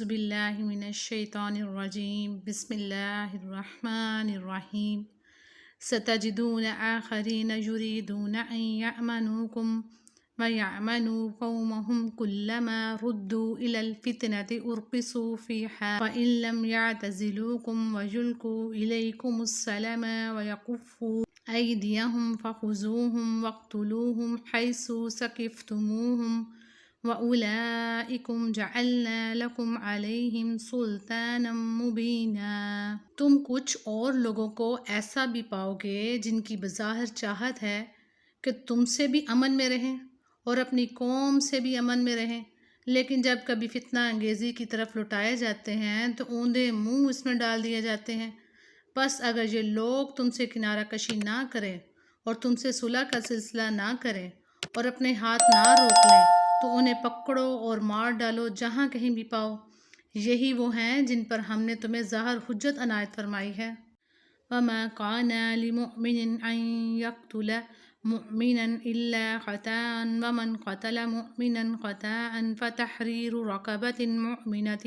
اعوذ باللہ من الشیطان الرجیم بسم اللہ الرحمن الرحیم ستجدون آخرین یریدون ان یأمنوکم ویأمنوا قومهم كلما ردوا إلى الفتنة أرقصوا فيها فإن لم يعتزلوكم ويلقوا إليكم السلام ويكفوا أيديهم فخذوهم واقتلوهم حيث ثقفتموهم وَأُولَئِكُمْ جَعَلْنَا لَكُمْ عَلَيْهِمْ سُلْطَانًا مُبِينًا۔ تم کچھ اور لوگوں کو ایسا بھی پاؤ گے جن کی بظاہر چاہت ہے کہ تم سے بھی امن میں رہیں اور اپنی قوم سے بھی امن میں رہیں، لیکن جب کبھی فتنہ انگیزی کی طرف لٹائے جاتے ہیں تو اوندے منہ اس میں ڈال دیے جاتے ہیں۔ بس اگر یہ لوگ تم سے کنارہ کشی نہ کریں اور تم سے صلح کا سلسلہ نہ کریں اور اپنے ہاتھ نہ روک لیں تو انہیں پکڑو اور مار ڈالو جہاں کہیں بھی پاؤ۔ یہی وہ ہیں جن پر ہم نے تمہیں ظاہر حجت عنایت فرمائی ہے۔ وَمَا كَانَ لِمُؤْمِنٍ أَن يَقْتُلَ مُؤْمِنًا إِلَّا خَطَأً وَمَنْ قَتَلَ مُؤْمِنًا خَطَأً فَتَحْرِيرُ رَقَبَةٍ مُؤْمِنَةٍ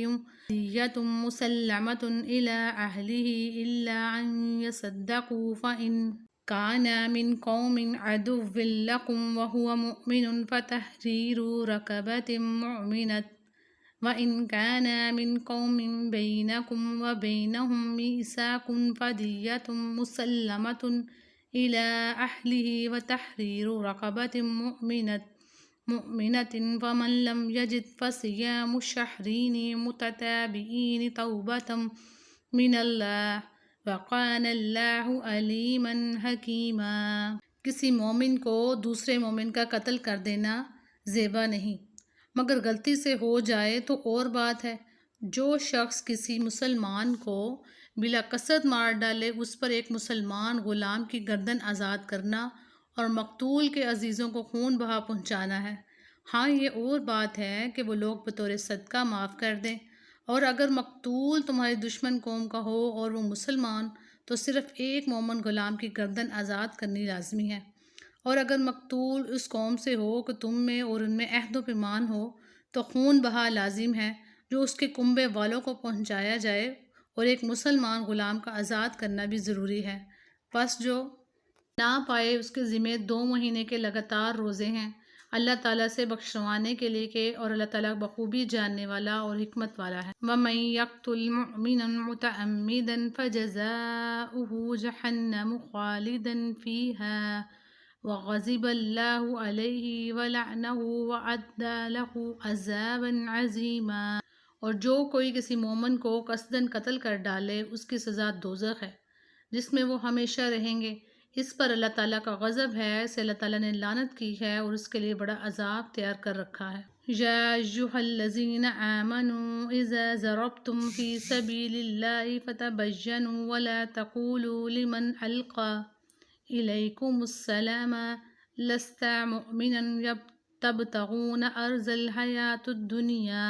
دِيَّةٌ مُسَلَّمَةٌ إِلَىٰ أَهْلِهِ إِلَّا أَن يَصَدَّقُوا فَإِن كَانَ مِن قَوْمٍ عَدُوٍّ لَكُمْ وَهُوَ مُؤْمِنٌ فَتَحْرِيرُ رَقَبَةٍ مُؤْمِنَةٍ وَإِن كَانَ مِن قَوْمٍ بَيْنَكُمْ وَبَيْنَهُم مِّيثَاقٌ فَدِيَّةٌ مُسَلَّمَةٌ إِلَىٰ أَهْلِهِ وَتَحْرِيرُ رَقَبَةٍ مُؤْمِنَةٍ فَمَن لَّمْ يَجِدْ فَصِيَامُ شَهْرَيْنِ مُتَتَابِعَيْنِ تَوْبَةً مِّنَ اللَّهِ وَكَانَ اللَّهُ عَلِيمًا حَكِيمًا۔ کسی مومن کو دوسرے مومن کا قتل کر دینا زیبا نہیں، مگر غلطی سے ہو جائے تو اور بات ہے۔ جو شخص کسی مسلمان کو بلا قصد مار ڈالے اس پر ایک مسلمان غلام کی گردن آزاد کرنا اور مقتول کے عزیزوں کو خون بہا پہنچانا ہے۔ ہاں یہ اور بات ہے کہ وہ لوگ بطور صدقہ معاف کر دیں، اور اگر مقتول تمہاری دشمن قوم کا ہو اور وہ مسلمان تو صرف ایک مومن غلام کی گردن آزاد کرنی لازمی ہے، اور اگر مقتول اس قوم سے ہو کہ تم میں اور ان میں عہد و پیمان ہو تو خون بہا لازم ہے جو اس کے کنبے والوں کو پہنچایا جائے، اور ایک مسلمان غلام کا آزاد کرنا بھی ضروری ہے۔ پس جو نہ پائے اس کے ذمہ 2 مہینے کے لگاتار روزے ہیں اللہ تعالیٰ سے بخشوانے کے لیے کہ اور اللہ تعالیٰ بخوبی جاننے والا اور حکمت والا ہے۔ وَمَن يَقْتُلْ مُؤْمِنًا مُتَعَمِّدًا فَجَزَاؤُهُ جَهَنَّمُ خَالِدًا فِيهَا وَغَضِبَ اللَّهُ عَلَيْهِ وَلَعْنَهُ وَأَعَدَّ لَهُ عَذَابًا عَظِيمًا۔ اور جو کوئی کسی مومن کو قصداً قتل کر ڈالے اس کی سزا دوزخ ہے جس میں وہ ہمیشہ رہیں گے۔ اس پر اللہ تعالیٰ کا غضب ہے، اسے اللہ تعالیٰ نے لعنت کی ہے اور اس کے لیے بڑا عذاب تیار کر رکھا ہے۔ یا ایھا الذین آمنوا اذا ضربتم فی سبیل اللہ فتبینوا ولا تقولوا لمن القی الیکم السلام لست مؤمنا تبتغون عرض الحیاۃ الدنیا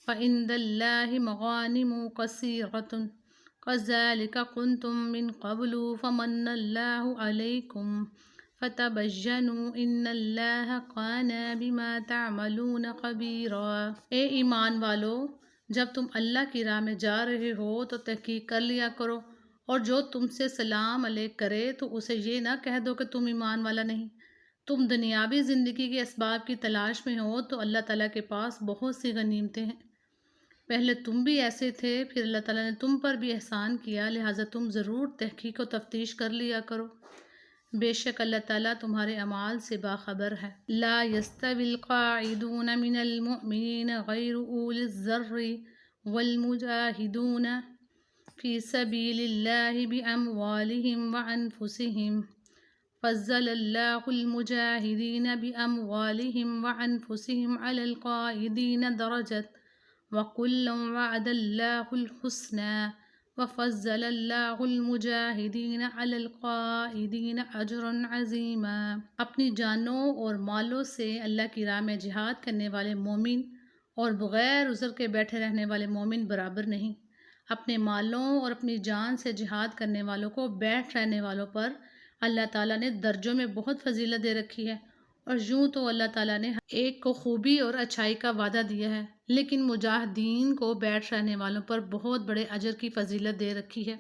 فعند اللہ مغانم کثیرۃ کذالک کنتم من قبل فمن اللہ علیکم فتبینوا ان اللہ کان بما تعملون خبیرا۔ اے ایمان والو، جب تم اللہ کی راہ میں جا رہے ہو تو تحقیق کر لیا کرو، اور جو تم سے سلام علیک کرے تو اسے یہ نہ کہہ دو کہ تم ایمان والا نہیں۔ تم دنیاوی زندگی کے اسباب کی تلاش میں ہو تو اللہ تعالیٰ کے پاس بہت سی غنیمتیں ہیں۔ پہلے تم بھی ایسے تھے، پھر اللہ تعالیٰ نے تم پر بھی احسان کیا، لہٰذا تم ضرور تحقیق و تفتیش کر لیا کرو۔ بے شک اللہ تعالیٰ تمہارے اعمال سے باخبر ہے۔ لا يستوی القاعدون من المؤمنین غیر اولی الضرر والمجاہدون فی سبیل اللہ باموالہم وانفسہم فضل اللہ المجاہدین باموالہم وانفسہم علی القاعدین درجات وَكُلًّا وَعَدَ اللَّهُ الْحُسْنَىٰ وَفَضَّلَ اللَّهُ الْمُجَاهِدِينَ عَلَى الْقَاعِدِينَ أَجْرًا عَظِيمًا۔ اپنی جانوں اور مالوں سے اللہ کی راہ میں جہاد کرنے والے مومن اور بغیر عذر کے بیٹھے رہنے والے مومن برابر نہیں۔ اپنے مالوں اور اپنی جان سے جہاد کرنے والوں کو بیٹھ رہنے والوں پر اللہ تعالیٰ نے درجوں میں بہت فضیلت دے رکھی ہے، اور یوں تو اللہ تعالیٰ نے ایک کو خوبی اور اچھائی کا وعدہ دیا ہے لیکن مجاہدین کو بیٹھ رہنے والوں پر بہت بڑے اجر کی فضیلت دے رکھی ہے۔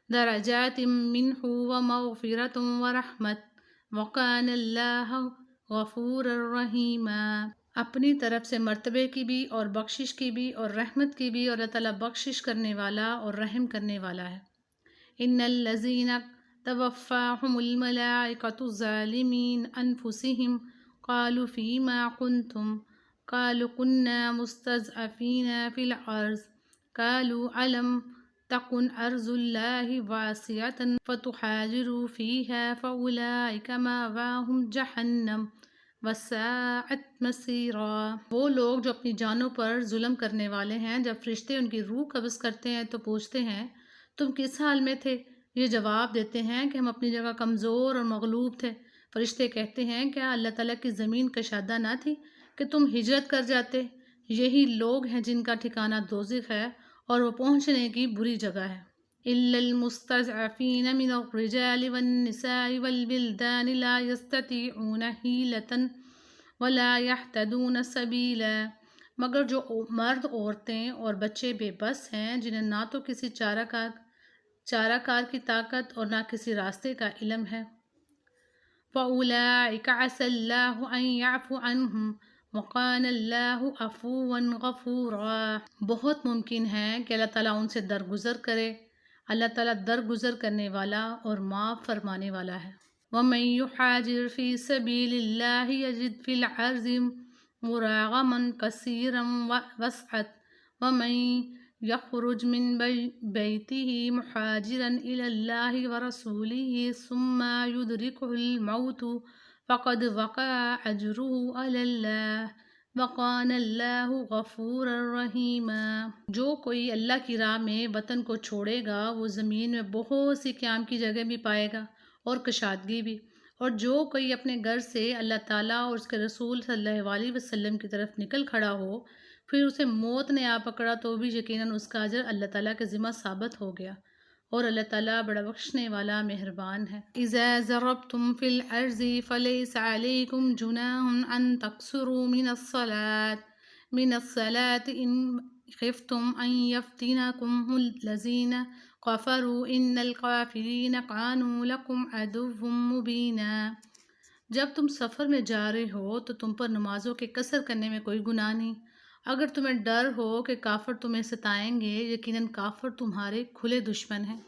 درجات منہ ومغفرۃ ورحمت وکان اللہ غفور الرحیم، اپنی طرف سے مرتبے کی بھی اور بخشش کی بھی اور رحمت کی بھی، اور اللہ تعالیٰ بخشش کرنے والا اور رحم کرنے والا ہے۔ ان الذین توفاہم الملائکۃ ظالمین انفسہم قالوا فیما کنتم قالوا كنا مستضعفین فی الارض قالوا الم تکن ارض اللہ واسعۃ فتہاجروا فیہا فاولئک مأواہم جہنم وساءت مصیرا۔ وہ لوگ جو اپنی جانوں پر ظلم کرنے والے ہیں، جب فرشتے ان کی روح قبض کرتے ہیں تو پوچھتے ہیں تم کس حال میں تھے؟ یہ جواب دیتے ہیں کہ ہم اپنی جگہ کمزور اور مغلوب تھے۔ فرشتے کہتے ہیں کیا اللہ تعالیٰ کی زمین کشادہ نہ تھی کہ تم ہجرت کر جاتے؟ یہی لوگ ہیں جن کا ٹھکانہ دوزخ ہے اور وہ پہنچنے کی بری جگہ ہے۔ إلا المستضعفين من الرجال والنساء والبلدان لا يستطيعون حيلة ولا يهتدون سبيلا، مگر جو مرد، عورتیں اور بچے بے بس ہیں جنہیں نہ تو کسی چارہ کار کی طاقت اور نہ کسی راستے کا علم ہے۔ فَأُولَئِكَ عَسَى اللَّهُ أَن يَعْفُوَ عَنْهُمْ وَكَانَ اللَّهُ عَفُوًّا غَفُورًا، بہت ممکن ہے کہ اللہ تعالیٰ ان سے درگزر کرے، اللہ تعالیٰ درگزر کرنے والا اور معاف فرمانے والا ہے۔ وَمَن يُحَاجِرْ فِي سَبِيلِ اللَّهِ يَجِدْ فِي الْأَرْضِ مُرَاغَمًا كَثِيرًا وَسْعَةً وَمَن يَخْرُجْ مِن بَيْتِهِ مُهَاجِرًا إِلَى اللَّهِ وَرَسُولِهِ ثُمَّ يُدْرِكُهُ الْمَوْتُ فَقَدْ وَقَعَ أَجْرُهُ عَلَى اللَّهِ وَقَانَ اللَّهُ غَفُورًا رَحِيمًا۔ جو کوئی اللہ کی راہ میں وطن کو چھوڑے گا وہ زمین میں بہت سی قیام کی جگہ بھی پائے گا اور کشادگی بھی، اور جو کوئی اپنے گھر سے اللہ تعالیٰ اور اس کے رسول صلی اللہ علیہ وسلم کی طرف نکل کھڑا ہو، پھر اسے موت نے آ پکڑا تو بھی یقیناً اس کا اجر اللہ تعالیٰ کے ذمہ ثابت ہو گیا، اور اللہ تعالیٰ بڑا بخشنے والا مہربان ہے۔ اذا ضربتم في الارض فليس عليكم جناح ان تقصروا من الصلاة ان خفتم ان يفتنكم الذين كفروا ان الكافرين كانوا لكم عدوا مبينا۔ جب تم سفر میں جا رہے ہو تو تم پر نمازوں کے قصر کرنے میں کوئی گناہ نہیں، اگر تمہیں ڈر ہو کہ کافر تمہیں ستائیں گے، یقیناً کافر تمہارے کھلے دشمن ہیں۔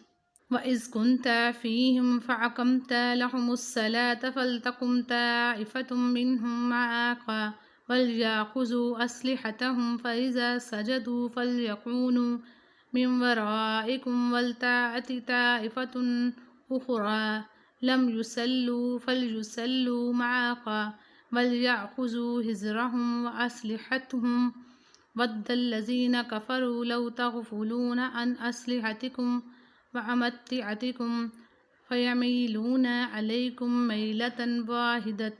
وَإِذْ كُنْتَ فِيهِمْ فَأَقَمْتَ لَهُمُ الصَّلَاةَ فَلْتَقُمْ طَائِفَةٌ مِّنْهُمْ مَعَكَ وَلْيَأْخُذُوا أَسْلِحَتَهُمْ فَإِذَا سَجَدُوا فَلْيَكُونُوا مِنْ وَرَائِكُمْ وَلْتَأْتِ طَائِفَةٌ أُخْرَى لَمْ يُصَلُّوا فَلْيُصَلُّوا مَعَكَ وَلْيَأْخُذُوا حِذْرَهُمْ وَأَسْلِحَتَهُمْ وَدَّ الَّذِينَ كَفَرُوا لَوْ تَغْفُلُونَ عَنْ أَسْلِحَتِكُمْ وَأَمْتِعَتِكُمْ فَيَمِيلُونَ عَلَيْكُمْ مَيْلَةً وَاحِدَةً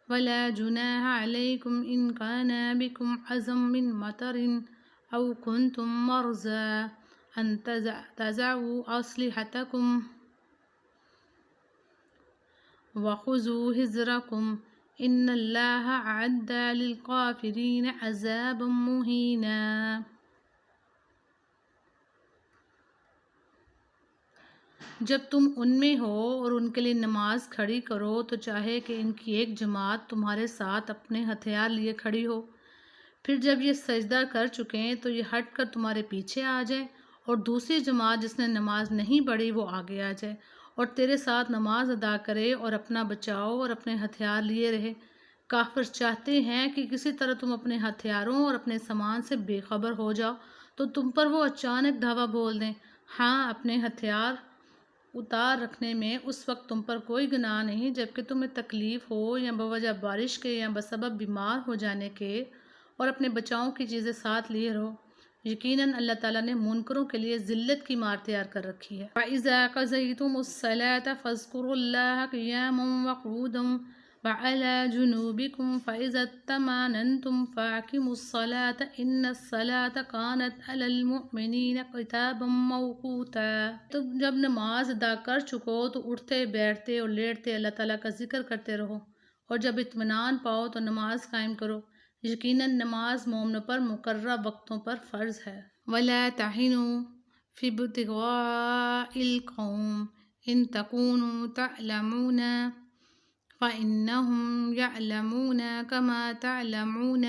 وَلَا جُنَاحَ عَلَيْكُمْ إِنْ كَانَ بِكُمْ أَذًى مِّن مَطَرٍ أَوْ كُنْتُمْ مَرْضَىٰ أَن تَضَعُوا أَسْلِحَتَكُمْ وَخُذُوا حِذْرَكُمْ إِنَّ اللَّهَ أَعَدَّ لِلْكَافِرِينَ عَذَابًا مُّهِينًا۔ جب تم ان میں ہو اور ان کے لیے نماز کھڑی کرو تو چاہے کہ ان کی ایک جماعت تمہارے ساتھ اپنے ہتھیار لیے کھڑی ہو، پھر جب یہ سجدہ کر چکیں تو یہ ہٹ کر تمہارے پیچھے آ جائے، اور دوسری جماعت جس نے نماز نہیں پڑھی وہ آگے آ جائے اور تیرے ساتھ نماز ادا کرے اور اپنا بچاؤ اور اپنے ہتھیار لیے رہے۔ کافر چاہتے ہیں کہ کسی طرح تم اپنے ہتھیاروں اور اپنے سامان سے بے خبر ہو جاؤ تو تم پر وہ اچانک دھاوا بول دیں۔ ہاں، اپنے ہتھیار اتار رکھنے میں اس وقت تم پر کوئی گناہ نہیں جبکہ تمہیں تکلیف ہو یا بوجہ بارش کے یا بسبب بیمار ہو جانے کے، اور اپنے بچاؤں کی چیزیں ساتھ لیے رہو۔ یقیناً اللہ تعالیٰ نے منکروں کے لیے ذلت کی مار تیار کر رکھی ہے۔ وَإِذَا قَضَيْتُمُ الصَّلَاةَ فَاذْكُرُوا اللَّهَ قِيَامًا وَقُعُودًا وَعَلَىٰ جُنُوبِكُمْ فَإِذَا اطْمَأْنَنْتُمْ فَأَقِيمُوا الصَّلَاةَ إِنَّ الصَّلَاةَ كَانَتْ عَلَى الْمُؤْمِنِينَ كِتَابًا مَّوْقُوتًا۔ تم جب نماز ادا کر چکو تو اٹھتے بیٹھتے اور لیٹتے اللہ تعالیٰ کا ذکر کرتے رہو، اور جب اطمینان پاؤ تو نماز قائم کرو، یقیناً نماز مومنوں پر مقررہ وقتوں پر فرض ہے۔ وَلَا تَهِنُوا فِي ابْتِغَاءِ الْقَوْمِ إِن تَكُونُوا تَعْلَمُونَ فَإِنَّهُمْ يَعْلَمُونَ كَمَا تَعْلَمُونَ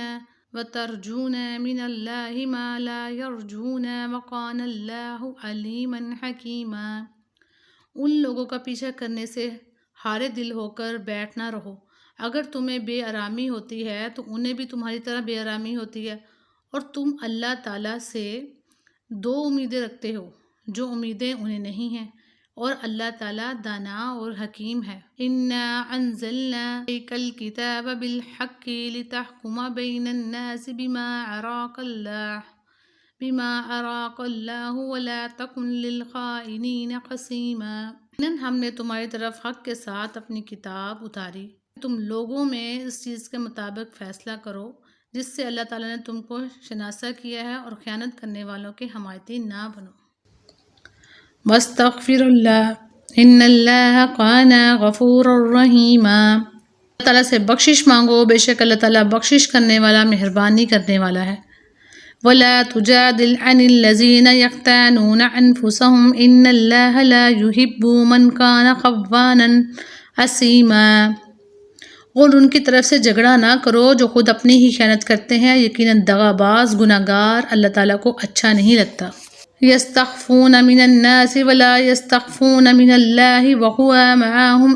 وَتَرْجُونَ مِنَ اللَّهِ مَا لَا يَرْجُونَ وَكَانَ اللَّهُ عَلِيمًا حَكِيمًا۔ ان لوگوں کا پیچھا کرنے سے ہارے دل ہو کر بیٹھ نہ رہو۔ اگر تمہیں بے آرامی ہوتی ہے تو انہیں بھی تمہاری طرح بے آرامی ہوتی ہے، اور تم اللہ تعالیٰ سے دو امیدیں رکھتے ہو جو امیدیں انہیں نہیں ہیں، اور اللہ تعالیٰ دانا اور حکیم ہے۔ اِنَّا أَنزَلْنَا إِلَيْكَ الْكِتَابَ بِالْحَقِّ لِتَحْكُمَ بَيْنَ النَّاسِ بِمَا أَرَاكَ اللَّهُ وَلَا تَكُنْ لِلْخَائِنِينَ خَصِيمًا۔ ہم نے تمہاری طرف حق کے ساتھ اپنی کتاب اتاری، تم لوگوں میں اس چیز کے مطابق فیصلہ کرو جس سے اللہ تعالیٰ نے تم کو شناسا کیا ہے، اور خیانت کرنے والوں کے حمایتی نہ بنو۔ وَاسْتَغْفِرُ اللَّهَ إِنَّ اللَّهَ كَانَ غَفُورًا رَحِيمًا۔ اللہ تعالیٰ سے بخشش مانگو، بے شک اللہ تعالیٰ بخشش کرنے والا، مہربانی کرنے والا ہے۔ وَلَا تُجَادِلْ عَنِ الَّذِينَ يَخْتَانُونَ أَنفُسَهُمْ إِنَّ اللَّهَ لَا يُحِبُّ مَنْ كَانَ خَوَّانًا أَثِيمًا۔ اور ان کی طرف سے جھگڑا نہ کرو جو خود اپنی ہی خیانت کرتے ہیں، یقیناً دغا باز گناہ گار اللہ تعالیٰ کو اچھا نہیں لگتا۔ يَسْتَخْفُونَ مِنَ النَّاسِ وَلَا يَسْتَخْفُونَ مِنَ اللَّهِ وَهُوَ مَعَهُمْ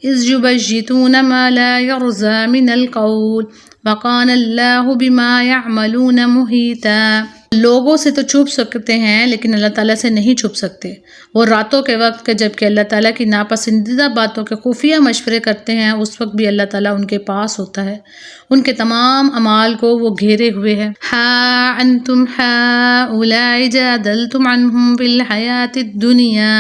إِذْ يُبَيِّتُونَ مَا لَا يَرْضَىٰ مِنَ الْقَوْلِ وَكَانَ اللَّهُ بِمَا يَعْمَلُونَ مُحِيطًا۔ لوگوں سے تو چھپ سکتے ہیں لیکن اللہ تعالیٰ سے نہیں چھپ سکتے۔ وہ راتوں کے وقت کہ جب کہ اللہ تعالیٰ کی ناپسندیدہ باتوں کے خفیہ مشورے کرتے ہیں، اس وقت بھی اللہ تعالیٰ ان کے پاس ہوتا ہے، ان کے تمام اعمال کو وہ گھیرے ہوئے ہے۔ ہا انتم ہؤلاء جادلتم عنہم فی الحیاۃ الدنیا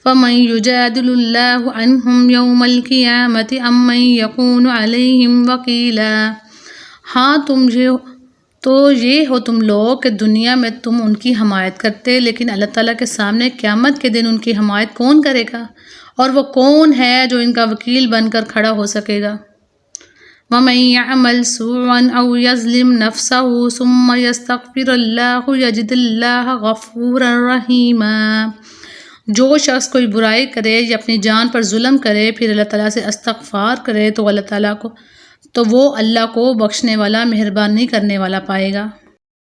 فمن یجادل اللہ عنہم یوم القیامۃ ام من یکون علیہم وکیلا۔ ہاں یہ ہو تم لوگ کہ دنیا میں تم ان کی حمایت کرتے، لیکن اللہ تعالیٰ کے سامنے قیامت کے دن ان کی حمایت کون کرے گا، اور وہ کون ہے جو ان کا وکیل بن کر کھڑا ہو سکے گا۔ وَمَن يَعْمَلْ سُوءًا أَوْ يَظْلِمْ نَفْسَهُ ثُمَّ يَسْتَغْفِرِ اللَّهَ يَجِدِ اللَّهَ غَفُورًا رَحِيمًا۔ جو شخص کوئی برائی کرے یا اپنی جان پر ظلم کرے پھر اللہ تعالیٰ سے استغفار کرے تو وہ اللہ کو بخشنے والا، مہربانی کرنے والا پائے گا۔